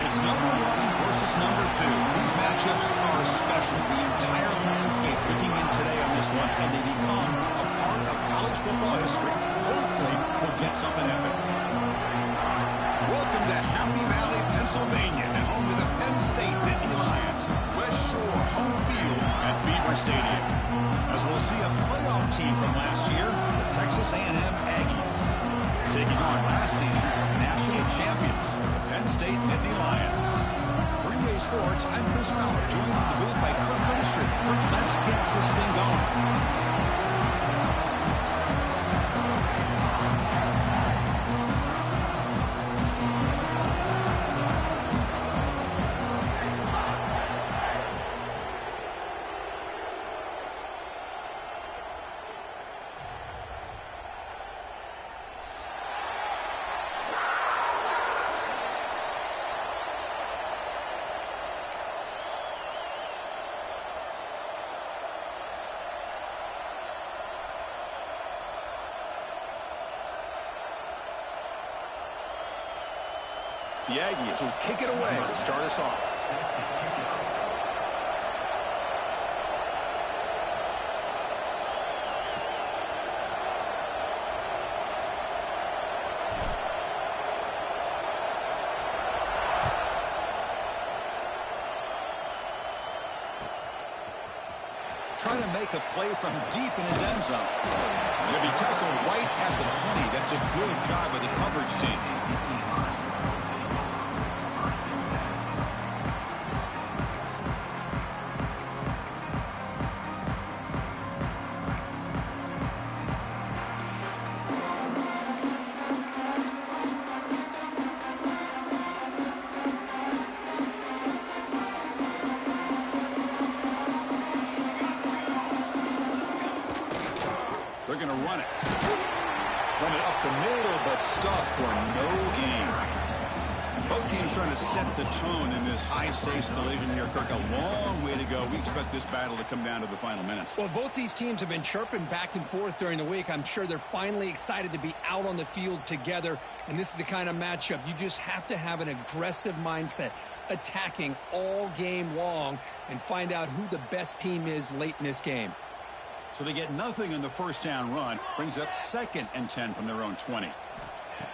It's number 1 versus number 2. These matchups are special. The entire landscape looking in today on this one, and they become a part of college football history. Hopefully, we'll get something epic. Welcome to Happy Valley, Pennsylvania, and home to the Penn State Nittany Lions. West Shore home field at Beaver Stadium. As we'll see a playoff team from last year, the Texas A&M Aggies, taking on last season's national champions, the Penn State Nittany Lions. 3-Way Sports, I'm Chris Fowler, joined in the booth by Kirk Hermstrom. Kirk, let's get this thing going. The Aggies will kick it away to start us off. Trying to make a play from deep in his end zone. Going to be tackled right at the 20. That's a good job by the coverage team. They're going to run it. Run it up the middle, but stuffed for no gain. Both teams trying to set the tone in this high-stakes collision here, Kirk. A long way to go. We expect this battle to come down to the final minutes. Well, both these teams have been chirping back and forth during the week. I'm sure they're finally excited to be out on the field together, and this is the kind of matchup you just have to have an aggressive mindset, attacking all game long, and find out who the best team is late in this game. So they get nothing on the first down run. Brings up 2nd and 10 from their own 20.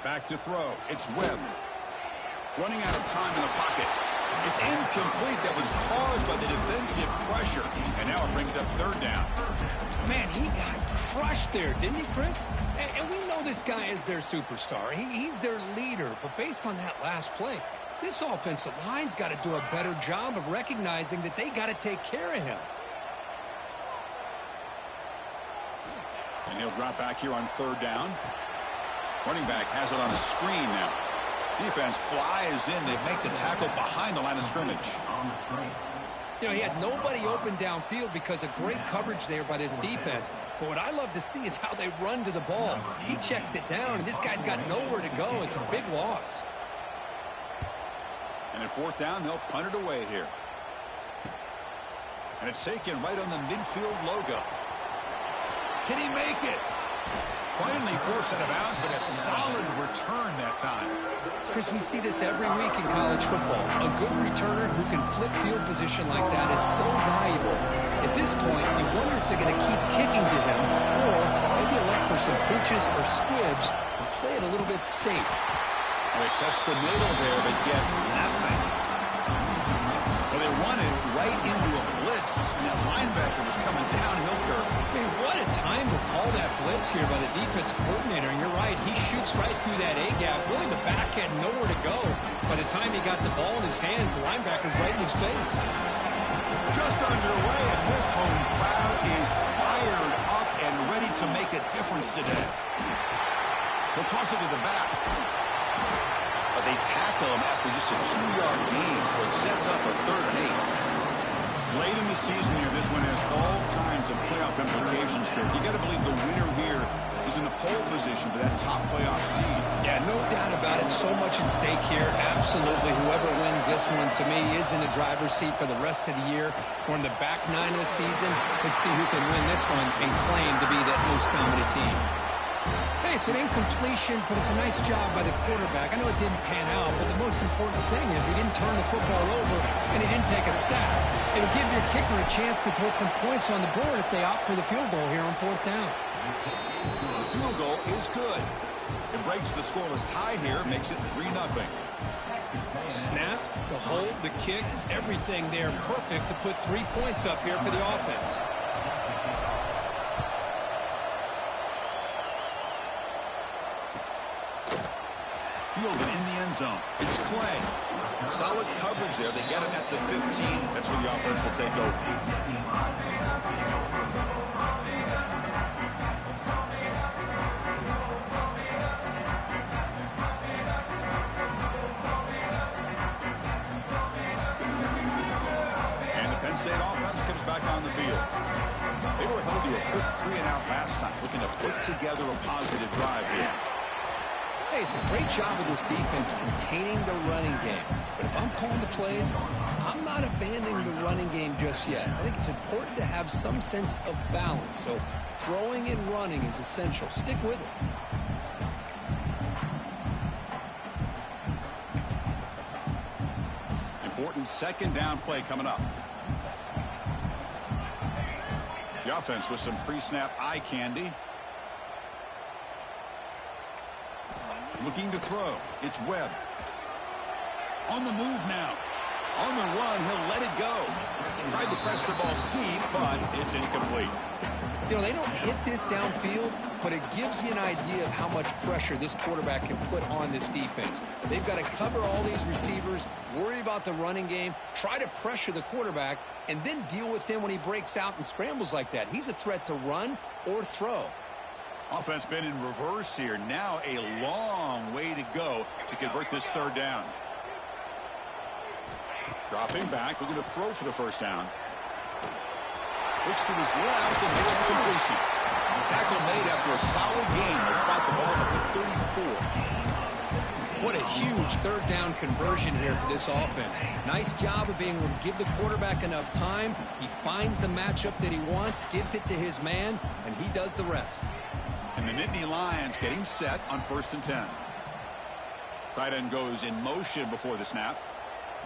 Back to throw. It's Webb. Running out of time in the pocket. It's incomplete. That was caused by the defensive pressure. And now it brings up 3rd down. Man, he got crushed there, didn't he, Chris? And we know this guy is their superstar. He's their leader. But based on that last play, this offensive line's got to do a better job of recognizing that they got to take care of him. And he'll drop back here on 3rd down. Running back has it on a screen now. Defense flies in. They make the tackle behind the line of scrimmage. You know, he had nobody open downfield because of great coverage there by this defense. But what I love to see is how they run to the ball. He checks it down, and this guy's got nowhere to go. It's a big loss. And at fourth down, they'll punt it away here. And it's taken right on the midfield logo. Can he make it? Finally forced out of bounds, but a solid return that time. Chris, we see this every week in college football. A good returner who can flip field position like that is so valuable. At this point, you wonder if they're going to keep kicking to him, or maybe elect for some pooches or squibs and play it a little bit safe. They test the middle there, but get nothing. Well, they run it right into a blitz, and that linebacker was coming downhill curve. Man, what a time to call that blitz here by the defensive coordinator. And you're right, he shoots right through that A-gap. Really, the back had nowhere to go. By the time he got the ball in his hands, the linebacker's right in his face. Just underway, and this home crowd is fired up and ready to make a difference today. He'll toss it to the back. But they tackle him after just a 2-yard gain, so it sets up a 3rd and 8. Late in the season here, this one has all kinds of playoff implications. You got to believe the winner here is in the pole position for that top playoff seed. Yeah, no doubt about it. So much at stake here. Absolutely. Whoever wins this one, to me, is in the driver's seat for the rest of the year. We're in the back 9 of the season. Let's see who can win this one and claim to be that most dominant team. Hey, it's an incompletion, but it's a nice job by the quarterback. I know it didn't pan out, but the most important thing is he didn't turn the football over and he didn't take a sack. It'll give your kicker a chance to put some points on the board if they opt for the field goal here on 4th down. The field goal is good. It breaks the scoreless tie here, makes it 3-0. Snap, the hold, the kick, everything there perfect to put 3 points up here for the offense. Fielded in the end zone. It's Clay. Solid coverage there. They get him at the 15. That's where the offense will take over. And the Penn State offense comes back on the field. They were held to a quick 3-and-out last time, looking to put together a positive drive here. Hey, it's a great job of this defense containing the running game. But if I'm calling the plays, I'm not abandoning the running game just yet. I think it's important to have some sense of balance. So throwing and running is essential. Stick with it. Important 2nd down play coming up. The offense with some pre-snap eye candy. Looking to throw. It's Webb. On the move now. On the run, he'll let it go. Tried to press the ball deep, but it's incomplete. You know, they don't hit this downfield, but it gives you an idea of how much pressure this quarterback can put on this defense. They've got to cover all these receivers, worry about the running game, try to pressure the quarterback, and then deal with him when he breaks out and scrambles like that. He's a threat to run or throw. Offense been in reverse here. Now a long way to go to convert this 3rd down. Dropping back, looking to throw for the 1st down. Looks to his left and makes the completion. Tackle made after a solid gain. They'll spot the ball at the 34. What a huge 3rd down conversion here for this offense. Nice job of being able to give the quarterback enough time. He finds the matchup that he wants, gets it to his man, and he does the rest. And the Nittany Lions getting set on 1st and 10. Tight end goes in motion before the snap.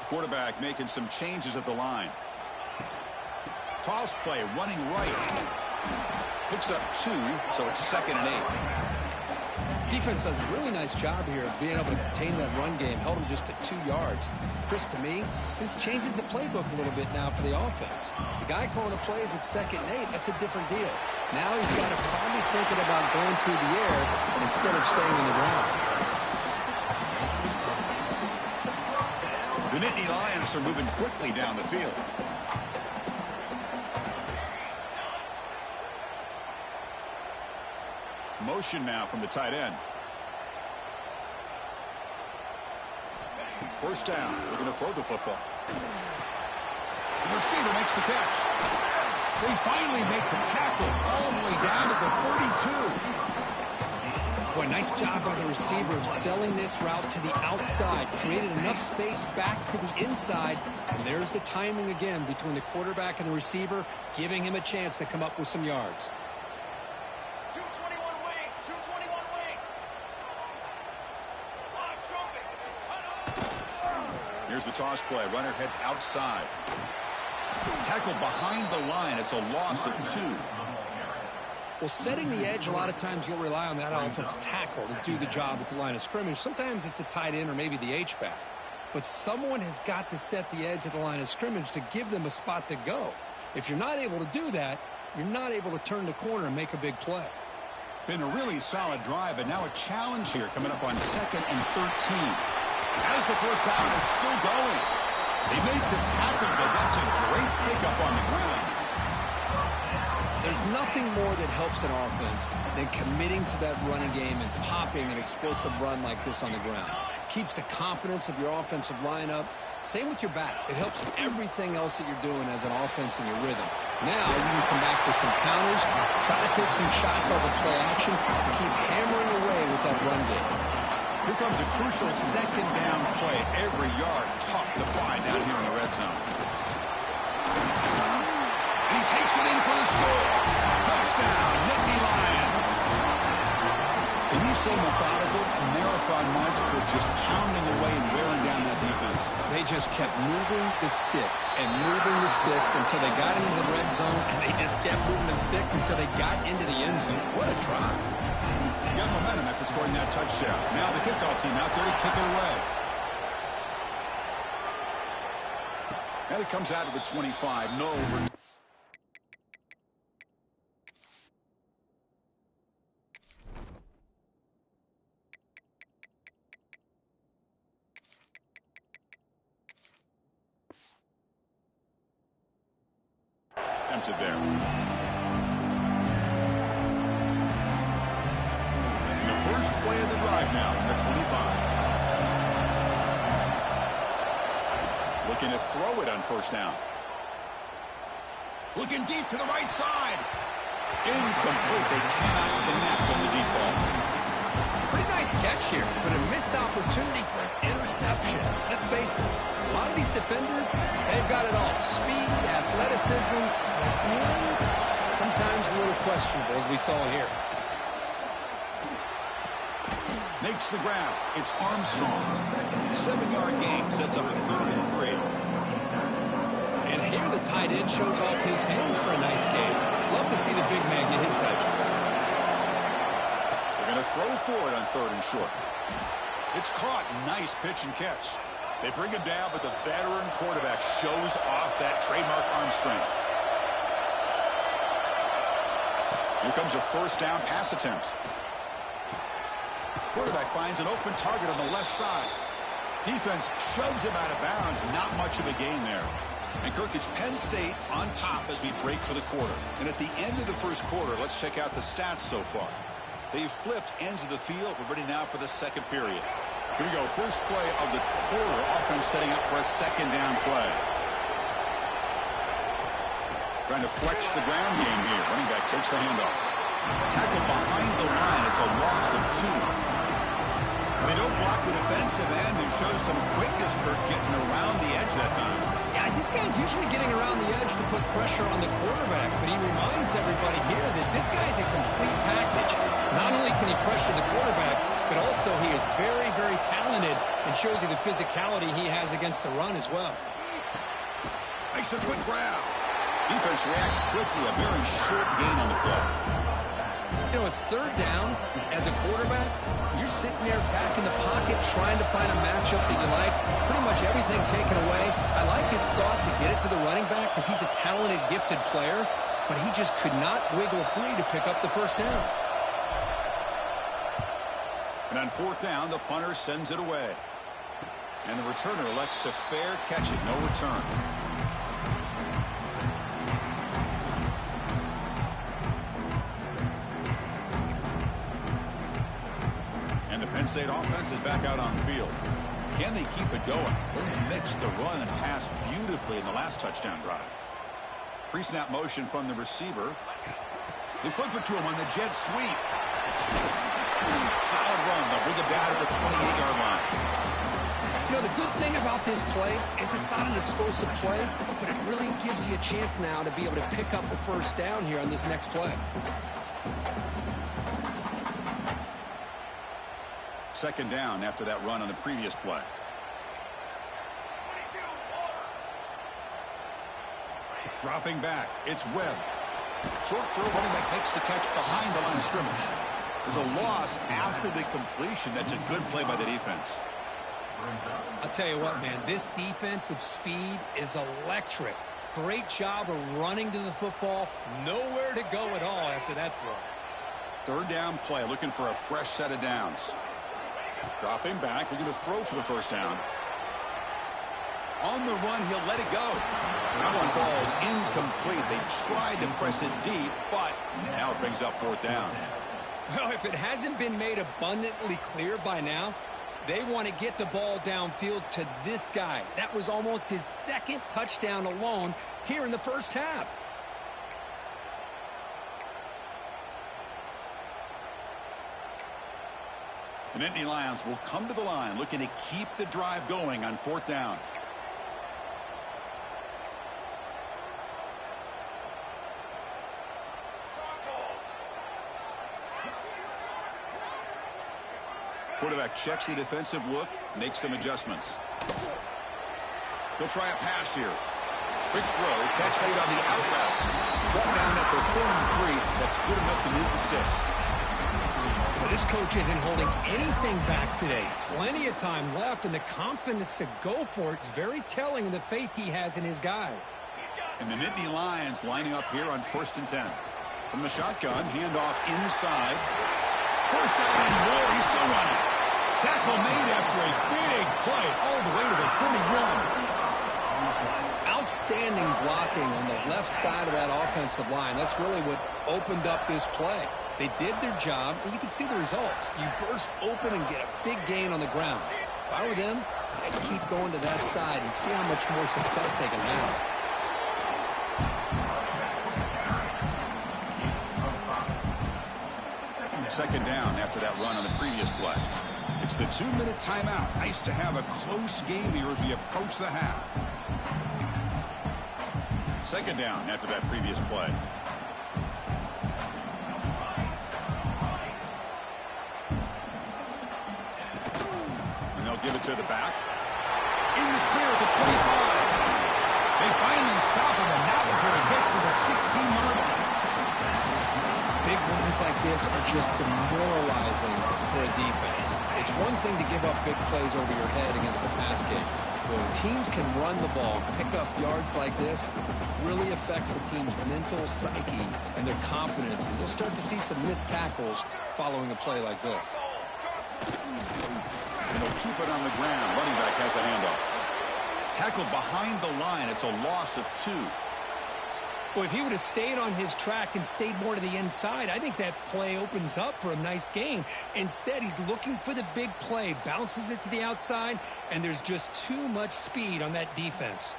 Quarterback making some changes at the line. Toss play, running right. Picks up 2, so it's 2nd and 8. Defense does a really nice job here of being able to contain that run game. Held him just at 2 yards. Chris, to me, this changes the playbook a little bit now for the offense. The guy calling the plays at 2nd and 8, that's a different deal. Now he's got to probably thinking about going through the air instead of staying in the ground. The Nittany Lions are moving quickly down the field. Motion now from the tight end. 1st down. We're going to throw the football. The receiver makes the catch. They finally make the tackle all the way down to the 32. Boy, nice job by the receiver of selling this route to the outside. Created enough space back to the inside. And there's the timing again between the quarterback and the receiver, giving him a chance to come up with some yards. 221 wing, 221 wing. Here's the toss play. Runner heads outside. Tackle behind the line. It's a loss of 2. Well, setting the edge, a lot of times you'll rely on that offensive tackle to do the job at the line of scrimmage. Sometimes it's a tight end or maybe the H-back. But someone has got to set the edge at the line of scrimmage to give them a spot to go. If you're not able to do that, you're not able to turn the corner and make a big play. Been a really solid drive, but now a challenge here coming up on 2nd and 13. As the first down is still going. They make the tackle, but that's a great pickup on the ground. There's nothing more that helps an offense than committing to that running game and popping an explosive run like this on the ground. Keeps the confidence of your offensive lineup. Same with your back. It helps everything else that you're doing as an offense in your rhythm. Now you can come back with some counters, try to take some shots off of play action, and keep hammering away with that run game. Here comes a crucial 2nd down play. Every yard tough to find out here in the red zone. And he takes it in for the score. Touchdown, Nittany Lions. Can you say methodical? A marathon march for just pounding away and wearing down that defense. They just kept moving the sticks and moving the sticks until they got into the red zone, and they just kept moving the sticks until they got into the end zone. What a drive. Got momentum after scoring that touchdown. Now the kickoff team out there to kick it away. And it comes out of the 25. No. Tempted there. First play of the drive now from the 25. Looking to throw it on first down. Looking deep to the right side. Incomplete. They cannot connect on the deep ball. Pretty nice catch here, but a missed opportunity for an interception. Let's face it, a lot of these defenders, they've got it all. Speed, athleticism, hands, sometimes a little questionable, as we saw here. Makes the grab. It's Armstrong. 7-yard gain sets up a 3rd and 3. And here the tight end shows off his hands for a nice game. Love to see the big man get his touches. They're going to throw for it on 3rd and short. It's caught. Nice pitch and catch. They bring him down, but the veteran quarterback shows off that trademark arm strength. Here comes a first down pass attempt. Quarterback finds an open target on the left side. Defense shoves him out of bounds. Not much of a gain there. And Kirk, it's Penn State on top as we break for the quarter. And at the end of the first quarter, let's check out the stats so far. They've flipped ends of the field. We're ready now for the second period. Here we go. First play of the quarter. Offense setting up for a 2nd down play. Trying to flex the ground game here. Running back takes the handoff. Tackle behind the line. It's a loss of 2. They don't block the defensive end and show some quickness, Kirk, getting around the edge that time. Yeah, this guy's usually getting around the edge to put pressure on the quarterback, but he reminds everybody here that this guy's a complete package. Not only can he pressure the quarterback, but also he is very, very talented and shows you the physicality he has against the run as well. Makes a quick grab. Defense reacts quickly, a very short gain on the play. You know, it's 3rd down. As a quarterback, you're sitting there back in the pocket trying to find a matchup that you like. Pretty much everything taken away. I like his thought to get it to the running back because he's a talented, gifted player, but he just could not wiggle free to pick up the first down. And on 4th down, the punter sends it away. And the returner elects to fair catch it. No return. And the Penn State offense is back out on the field. Can they keep it going? They mixed the run and pass beautifully in the last touchdown drive. Pre-snap motion from the receiver. They flip it to him on the jet sweep. Solid run. They'll bring it down to the 28-yard line. You know, the good thing about this play is it's not an explosive play, but it really gives you a chance now to be able to pick up a first down here on this next play. Second down after that run on the previous play. Dropping back, it's Webb. Short throw, running back makes the catch behind the line of scrimmage. There's a loss after the completion. That's a good play by the defense. I'll tell you what, man, this defensive speed is electric. Great job of running to the football. Nowhere to go at all after that throw. Third down play, looking for a fresh set of downs. Dropping back, looking to throw for the first down. On the run, he'll let it go. That one falls incomplete. They tried to press it deep, but now it brings up fourth down. Well, if it hasn't been made abundantly clear by now, they want to get the ball downfield to this guy. That was almost his second touchdown alone here in the first half. The Nittany Lions will come to the line looking to keep the drive going on fourth down. Quarterback checks the defensive look, makes some adjustments. He'll try a pass here. Quick throw, catch made on the out route. Brought down at the 33. That's good enough to move the sticks. Well, this coach isn't holding anything back today. Plenty of time left, and the confidence to go for it is very telling of the faith he has in his guys. And the Nittany Lions lining up here on 1st and 10. From the shotgun, handoff inside. First down and more. He's still running. Tackle made after a big play all the way to the 41. Outstanding blocking on the left side of that offensive line. That's really what opened up this play. They did their job, and you can see the results. You burst open and get a big gain on the ground. If I were them, I'd keep going to that side and see how much more success they can have. Second down after that run on the previous play. It's the 2-minute timeout. Nice to have a close game here as we approach the half. Second down after that previous play. And they'll give it to the back. In the clear at the 25. They finally stop him, and now before it gets to the 16-yard line. Big runs like this are just demoralizing for a defense. It's one thing to give up big plays over your head against the pass game. When teams can run the ball, pick up yards like this, it really affects the team's mental psyche and their confidence. And you'll start to see some missed tackles following a play like this. And they'll keep it on the ground. Running back has a handoff. Tackled behind the line. It's a loss of 2. Well, if he would have stayed on his track and stayed more to the inside, I think that play opens up for a nice gain. Instead, he's looking for the big play, bounces it to the outside, and there's just too much speed on that defense.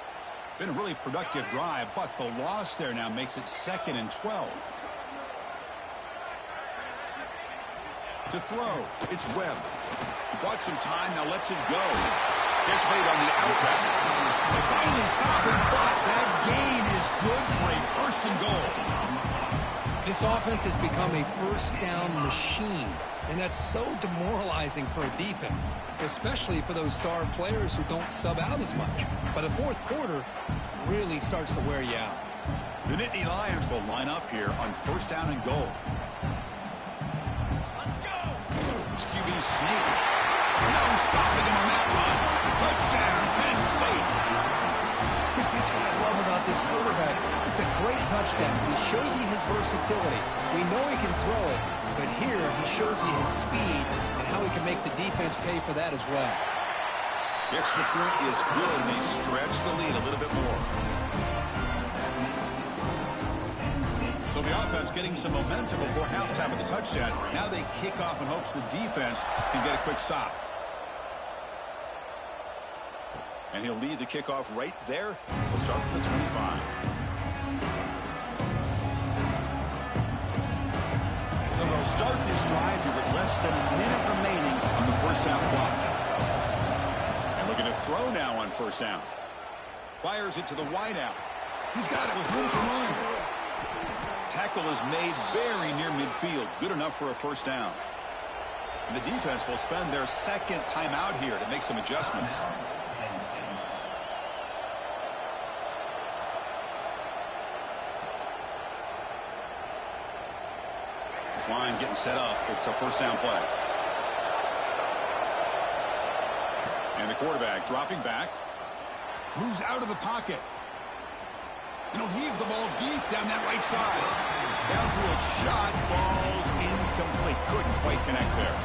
Been a really productive drive, but the loss there now makes it 2nd and 12. To throw, it's Webb. He bought some time, now lets it go. Gets made on the out route. They finally stop it, but that gain is good for a 1st and goal. This offense has become a first down machine, and that's so demoralizing for a defense, especially for those star players who don't sub out as much. By the fourth quarter, really starts to wear you out. The Nittany Lions will line up here on 1st down and goal. Let's go! It's QB sneak. No stopping him on that run. Touchdown, Penn State. Chris, that's what I love about this quarterback. It's a great touchdown. He shows you his versatility. We know he can throw it, but here he shows you his speed and how he can make the defense pay for that as well. The extra point is good, and they stretch the lead a little bit more. So the offense getting some momentum before halftime of the touchdown. Now they kick off in hopes the defense can get a quick stop. And he'll lead the kickoff right there. We'll start from the 25. So they'll start this drive here with less than a minute remaining on the first half clock. And looking to throw now on first down. Fires it to the wideout. He's got it with room to run. Tackle is made very near midfield. Good enough for a first down. And the defense will spend their second timeout here to make some adjustments. This line getting set up. It's a first down play. And the quarterback dropping back. Moves out of the pocket. And he'll heave the ball deep down that right side. Downfield shot falls incomplete. Couldn't quite connect there.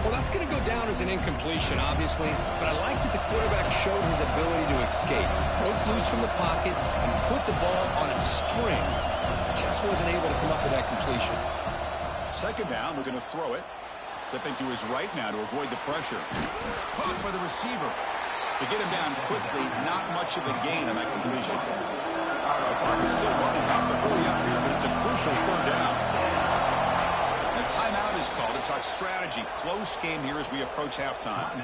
Well, that's going to go down as an incompletion, obviously, but I like that the quarterback showed his ability to escape, broke loose from the pocket, and put the ball on a string. Just wasn't able to come up with that completion. Second down, we're going to throw it. Stepping to his right now to avoid the pressure. Caught by the receiver. To get him down quickly, not much of a gain on that completion. The clock is still running. Have to hurry up here, but it's a crucial third down. The timeout is called to talk strategy. Close game here as we approach halftime.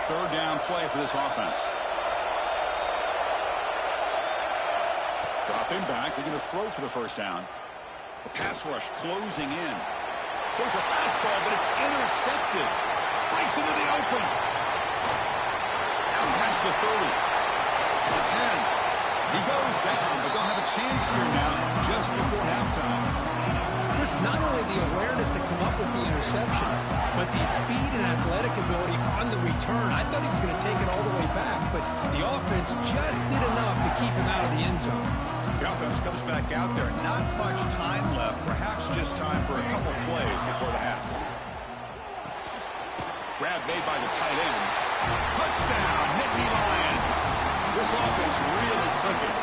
Third down play for this offense. Dropping back. They're going to throw for the first down. The pass rush closing in. There's a fastball, but it's intercepted. Breaks into the open. Out past the 30. The 10. He goes down, but they'll have a chance here now just before halftime. Chris, not only the awareness to come up with the interception, but the speed and athletic ability on the return. I thought he was going to take it all the way back, but the offense just did enough to keep him out of the end zone. The offense comes back out there. Not much time left. Perhaps just time for a couple plays before the half. Grab made by the tight end. Touchdown, Nittany Lions. This offense really clicking.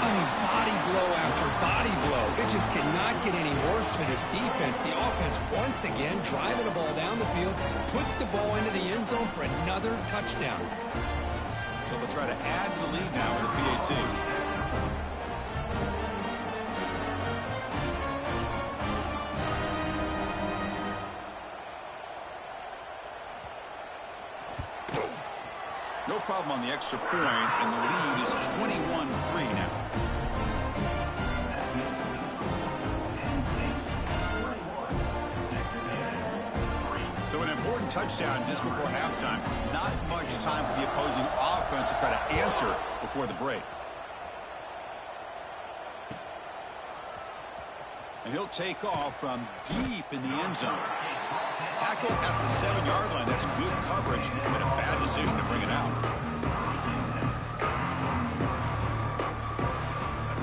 I mean, body blow after body blow. It just cannot get any worse for this defense. The offense, once again, driving the ball down the field, puts the ball into the end zone for another touchdown. So they'll try to add to the lead now with the PAT. No problem on the extra point, and the lead is 21-3 now. So an important touchdown just before halftime. Not much time for the opposing offense to try to answer before the break. And he'll take off from deep in the end zone. Tackle at the 7-yard line. That's good coverage, but a bad decision to bring it out.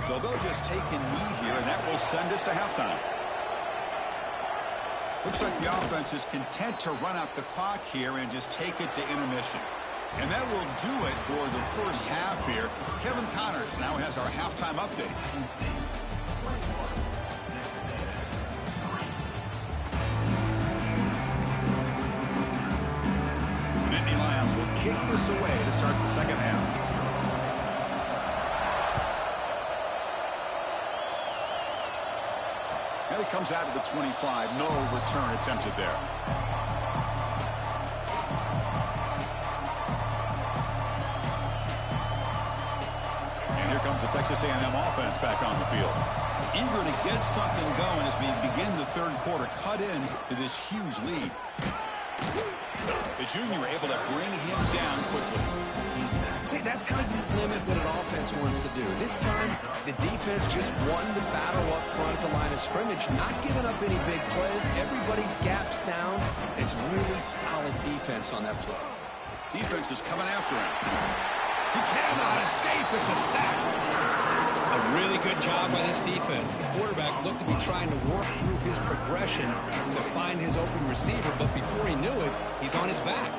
So they'll just take a knee here, and that will send us to halftime. Looks like the offense is content to run out the clock here and just take it to intermission. And that will do it for the first half here. Kevin Connors now has our halftime update. Will kick this away to start the second half. And it comes out of the 25. No return attempted there. And here comes the Texas A&M offense back on the field. Eager to get something going as we begin the third quarter. Cut in to this huge lead. The junior able to bring him down quickly. See, that's how you limit what an offense wants to do. This time, the defense just won the battle up front at the line of scrimmage, not giving up any big plays. Everybody's gap sound. It's really solid defense on that play. Defense is coming after him. He cannot escape. It's a sack. A really good job by this defense. The quarterback looked to be trying to work through his progressions to find his open receiver, but before he knew it, he's on his back.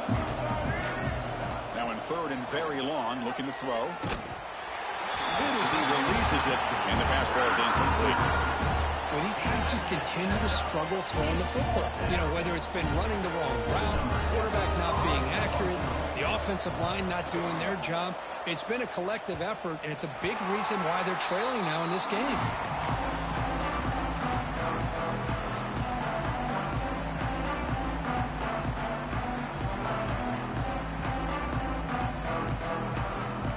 Now in third and very long, looking to throw. It as he releases it, and the pass ball is incomplete. Well, these guys just continue to struggle throwing the football. You know, whether it's been running the wrong route, the quarterback not being accurate, the offensive line not doing their job. It's been a collective effort, and it's a big reason why they're trailing now in this game.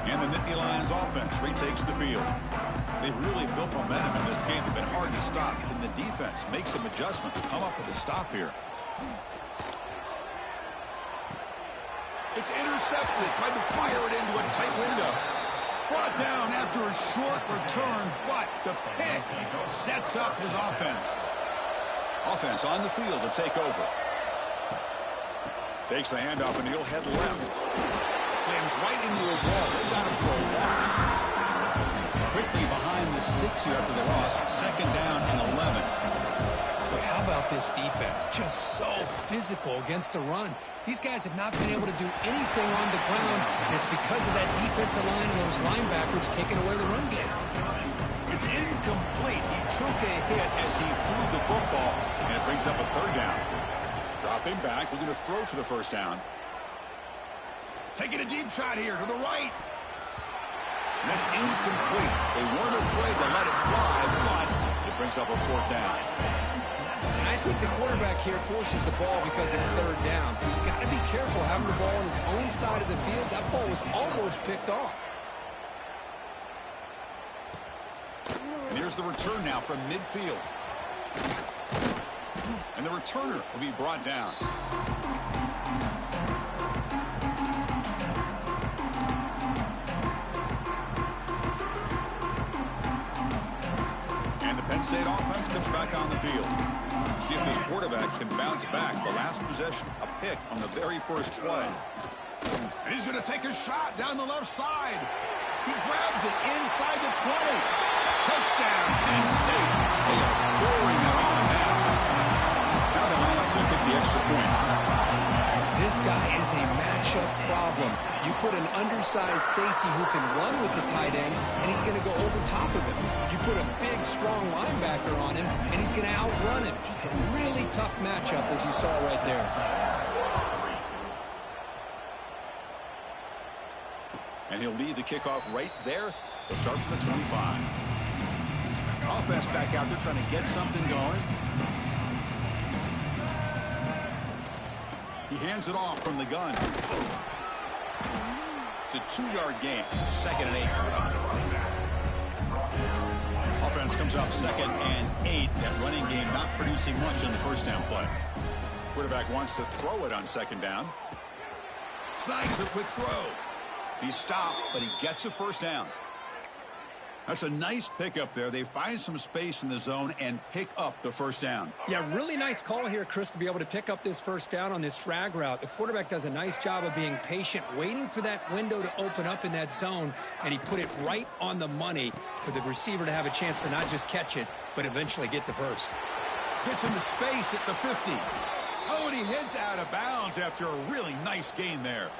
And the Nittany Lions offense retakes the field. They've really built momentum in this game. It's been hard to stop. And the defense makes some adjustments, come up with a stop here. It's intercepted. Tried to fire it into a tight window. Brought down after a short return, but the pick sets up his offense. Offense on the field to take over. Takes the handoff, and he'll head left. Slams right into a wall. They got him for a loss. Quickly behind the sticks here after the loss. Second down and 11. But how about this defense? Just so physical against the run. These guys have not been able to do anything on the ground, and it's because of that defensive line and those linebackers taking away the run game. It's incomplete. He took a hit as he threw the football, and it brings up a third down. Dropping back, looking to throw for the first down. Taking a deep shot here to the right. And that's incomplete. They weren't afraid to let it fly, but it brings up a fourth down. And I think the quarterback here forces the ball because it's third down. He's got to be careful having the ball on his own side of the field. That ball was almost picked off. And here's the return now from midfield. And the returner will be brought down. And the Penn State offense comes back on the field. See if this quarterback can bounce back. The last possession, a pick on the very first play. And he's going to take a shot down the left side. He grabs it inside the 20. Touchdown, Penn State. They are pouring it on now. Now the Lions will kick the extra point. This guy is a matchup problem. You put an undersized safety who can run with the tight end, and he's going to go over top of him. You put a big, strong linebacker on him, and he's going to outrun him. Just a really tough matchup, as you saw right there. And he'll lead the kickoff right there. He'll start from the 25. Offense back out there trying to get something going. He hands it off from the gun. It's a 2-yard gain. Second and 8. Offense comes up second and 8. That running game not producing much on the first down play. Quarterback wants to throw it on second down. Snags a quick throw. He's stopped, but he gets a first down. That's a nice pickup there. They find some space in the zone and pick up the first down. Yeah, really nice call here, Chris, to be able to pick up this first down on this drag route. The quarterback does a nice job of being patient, waiting for that window to open up in that zone, and he put it right on the money for the receiver to have a chance to not just catch it, but eventually get the first. Gets into space at the 50. Oh, and he heads out of bounds after a really nice gain there.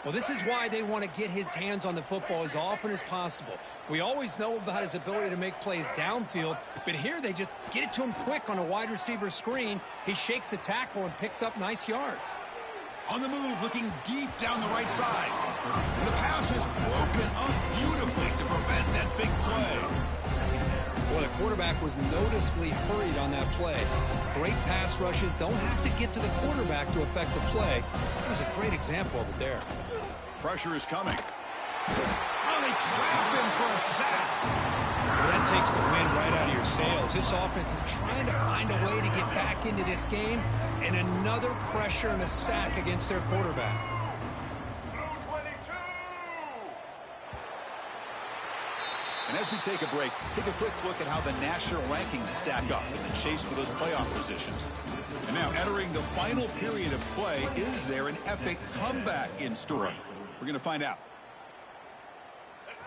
Well, this is why they want to get his hands on the football as often as possible. We always know about his ability to make plays downfield, but here they just get it to him quick on a wide receiver screen. He shakes the tackle and picks up nice yards. On the move, looking deep down the right side. And the pass is broken up beautifully to prevent that big play. Well, the quarterback was noticeably hurried on that play. Great pass rushes don't have to get to the quarterback to affect the play. That was a great example of it there. Pressure is coming. Oh, they trap him for a sack. Well, that takes the wind right out of your sails. This offense is trying to find a way to get back into this game, and another pressure and a sack against their quarterback. And as we take a break, take a quick look at how the national rankings stack up in the chase for those playoff positions. And now, entering the final period of play, is there an epic comeback in store? We're going to find out.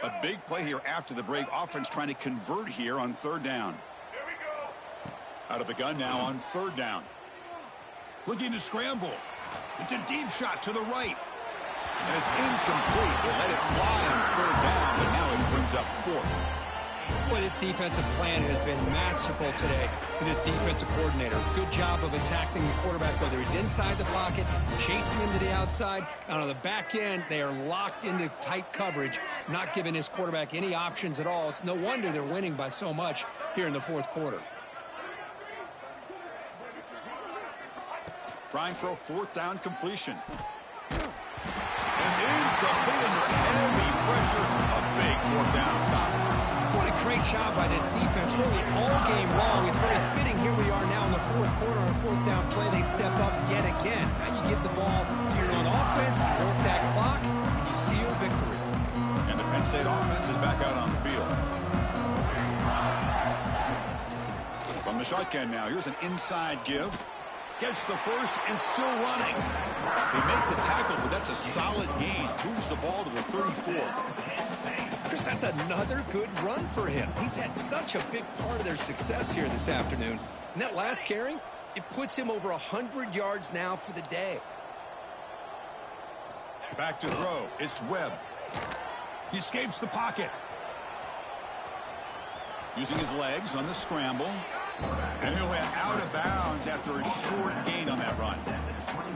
A big play here after the break. Offense trying to convert here on third down. Here we go. Out of the gun now on third down. Looking to scramble. It's a deep shot to the right. And it's incomplete. They let it fly on third down, but now it brings up fourth. Boy, this defensive plan has been masterful today for this defensive coordinator. Good job of attacking the quarterback, whether he's inside the pocket, chasing him to the outside. And on the back end, they are locked into tight coverage, not giving his quarterback any options at all. It's no wonder they're winning by so much here in the fourth quarter. Trying for a fourth down completion. And it's incomplete under heavy pressure. A big fourth down stop. What a great job by this defense, really all game long. It's very fitting. Here we are now in the fourth quarter on a fourth down play. They step up yet again. Now you give the ball to your own offense, you work that clock, and you seal victory. And the Penn State offense is back out on the field. From the shotgun now, here's an inside give. Gets the first and still running. They make the tackle, but that's a solid gain. Moves the ball to the 34. Chris, that's another good run for him. He's had such a big part of their success here this afternoon. And that last carry, it puts him over 100 yards now for the day. Back to throw. It's Webb. He escapes the pocket. Using his legs on the scramble. And he'll head out of bounds after a short gain on that run.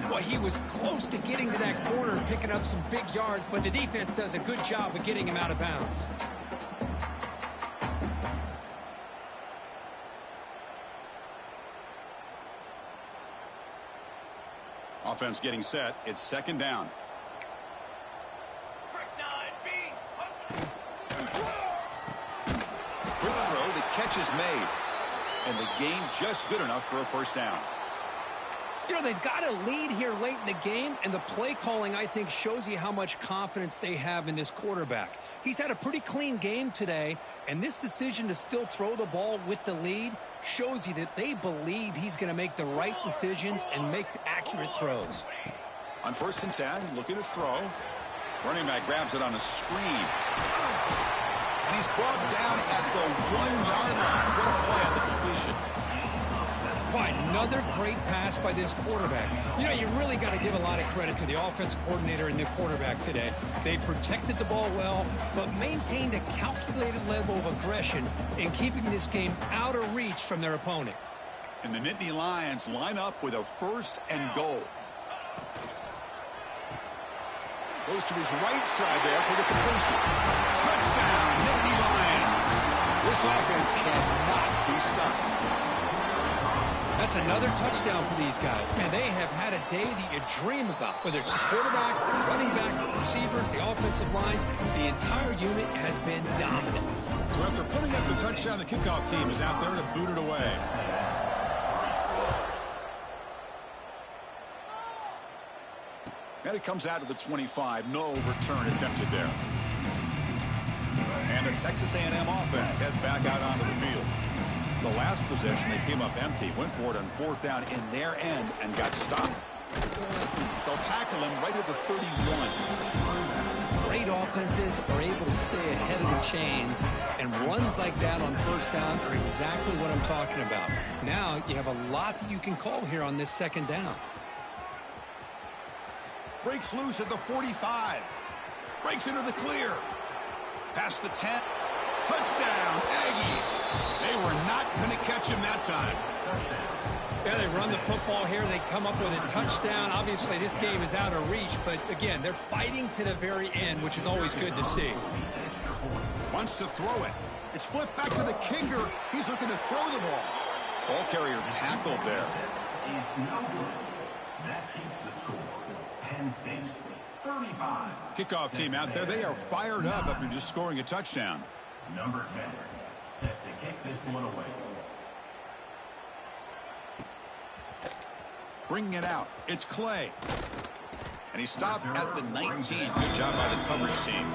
Well, he was close to getting to that corner and picking up some big yards, but the defense does a good job of getting him out of bounds. Offense getting set. It's second down. Trick 9B. Quick throw. The catch is made. And the gain just good enough for a first down. You know, they've got a lead here late in the game, and the play calling, I think, shows you how much confidence they have in this quarterback. He's had a pretty clean game today, and this decision to still throw the ball with the lead shows you that they believe he's going to make the right decisions and make accurate throws. On 1st and 10, looking to throw. Running back grabs it on a screen. And he's brought down at the 1-yard line. What a play on the completion. Quite another great pass by this quarterback. You know, you really got to give a lot of credit to the offensive coordinator and the quarterback today. They protected the ball well, but maintained a calculated level of aggression in keeping this game out of reach from their opponent. And the Nittany Lions line up with a 1st and goal. Goes to his right side there for the completion. Touchdown, Nittany Lions. This offense cannot be stopped. That's another touchdown for these guys. Man, they have had a day that you dream about. Whether it's the quarterback, the running back, the receivers, the offensive line, the entire unit has been dominant. So after putting up the touchdown, the kickoff team is out there to boot it away. And it comes out to the 25. No return attempted there. And the Texas A&M offense heads back out onto the field. The last possession, they came up empty, went for it on 4th down in their end and got stopped. They'll tackle him right at the 31. Great offenses are able to stay ahead of the chains, and runs like that on 1st down are exactly what I'm talking about. Now you have a lot that you can call here on this 2nd down. Breaks loose at the 45. Breaks into the clear. Past the 10. Touchdown, Aggies. They were not going to catch him that time. Yeah, they run the football here. They come up with a touchdown. Obviously, this game is out of reach, but again, they're fighting to the very end, which is always good to see. Wants to throw it. It's flipped back to the kicker. He's looking to throw the ball. Ball carrier tackled there. That keeps the score. Penn State 35. Kickoff team out there. They are fired up after just scoring a touchdown. Number 10, set to kick this one away. Bringing it out. It's Clay. And he stopped at the 19. Good job by the coverage team.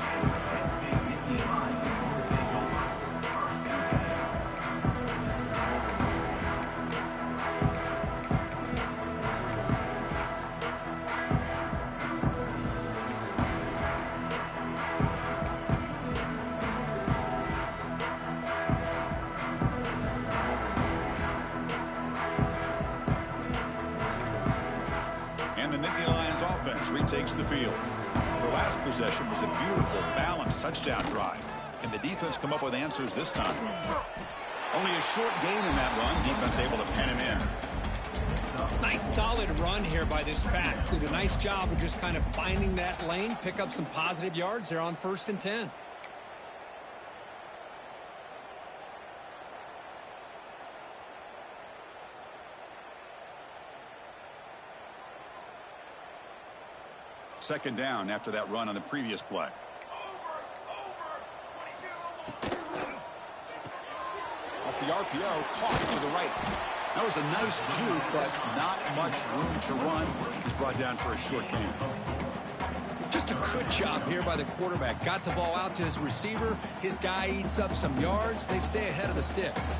Nittany Lions offense retakes the field. Their last possession was a beautiful, balanced touchdown drive. Can the defense come up with answers this time? Only a short gain in that run. Defense able to pen him in. Nice solid run here by this back. Did a nice job of just kind of finding that lane, pick up some positive yards. They're on 1st and 10. Second down after that run on the previous play. Off the RPO, caught to the right. That was a nice juke, but not much room to run. He's brought down for a short gain. Just a good job here by the quarterback. Got the ball out to his receiver. His guy eats up some yards. They stay ahead of the sticks.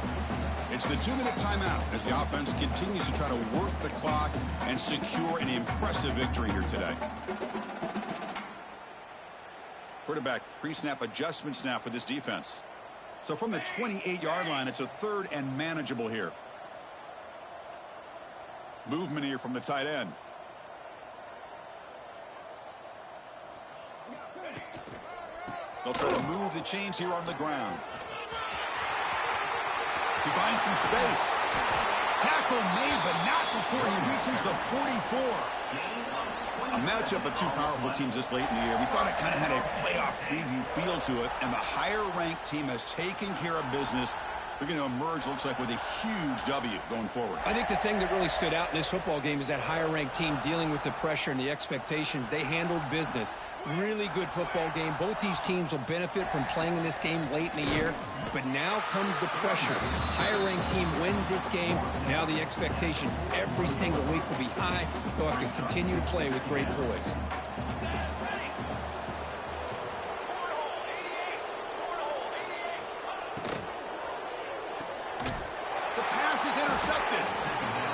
It's the 2-minute timeout as the offense continues to try to work the clock and secure an impressive victory here today. Quarterback pre-snap adjustments now for this defense. So from the 28-yard line, it's a 3rd and manageable here. Movement here from the tight end. They'll try to move the chains here on the ground. He finds some space. Tackle made, but not before he reaches the 44. A matchup of two powerful teams this late in the year. We thought it kind of had a playoff preview feel to it, and the higher-ranked team has taken care of business. They're going to emerge, looks like, with a huge W going forward. I think the thing that really stood out in this football game is that higher-ranked team dealing with the pressure and the expectations. They handled business. Really good football game. Both these teams will benefit from playing in this game late in the year, but now comes the pressure. Higher-ranked team wins this game. Now the expectations every single week will be high. They'll have to continue to play with great poise. Intercepted.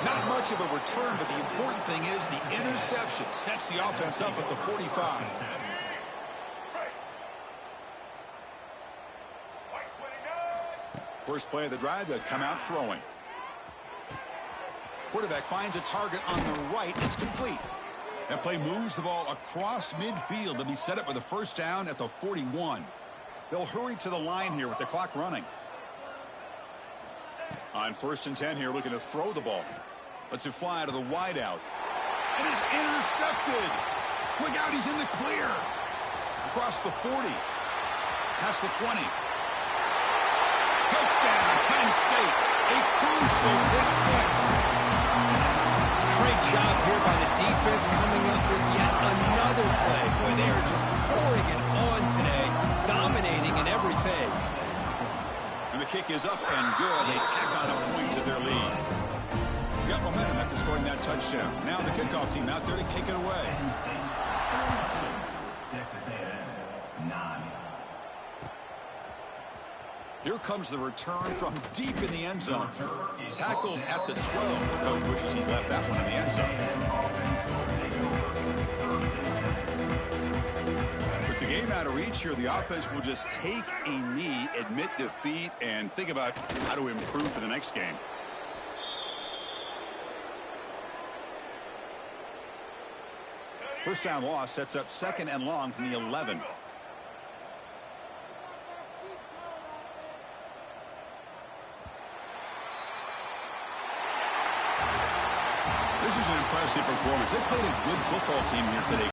Not much of a return, but the important thing is the interception sets the offense up at the 45. First play of the drive, they'll come out throwing. Quarterback finds a target on the right. It's complete. That play moves the ball across midfield. They'll be set up with a first down at the 41. They'll hurry to the line here with the clock running. On 1st and 10 here, looking to throw the ball. Lets it fly to the wideout. It is intercepted. Look out, he's in the clear. Across the 40. Past the 20. Touchdown, Penn State. A crucial big 6. Great job here by the defense coming up with yet another play. Boy, they are just pouring it on today, dominating in every phase. And the kick is up and good. They tack on a point to their lead. Got momentum after scoring that touchdown. Now the kickoff team out there to kick it away. Texas A&M 9. Here comes the return from deep in the end zone. Tackled at the 12. The coach wishes he left that one in the end zone. With the game out of reach here, the offense will just take a knee, admit defeat, and think about how to improve for the next game. First down loss sets up 2nd and long from the 11. This is an impressive performance. They played a good football team here today.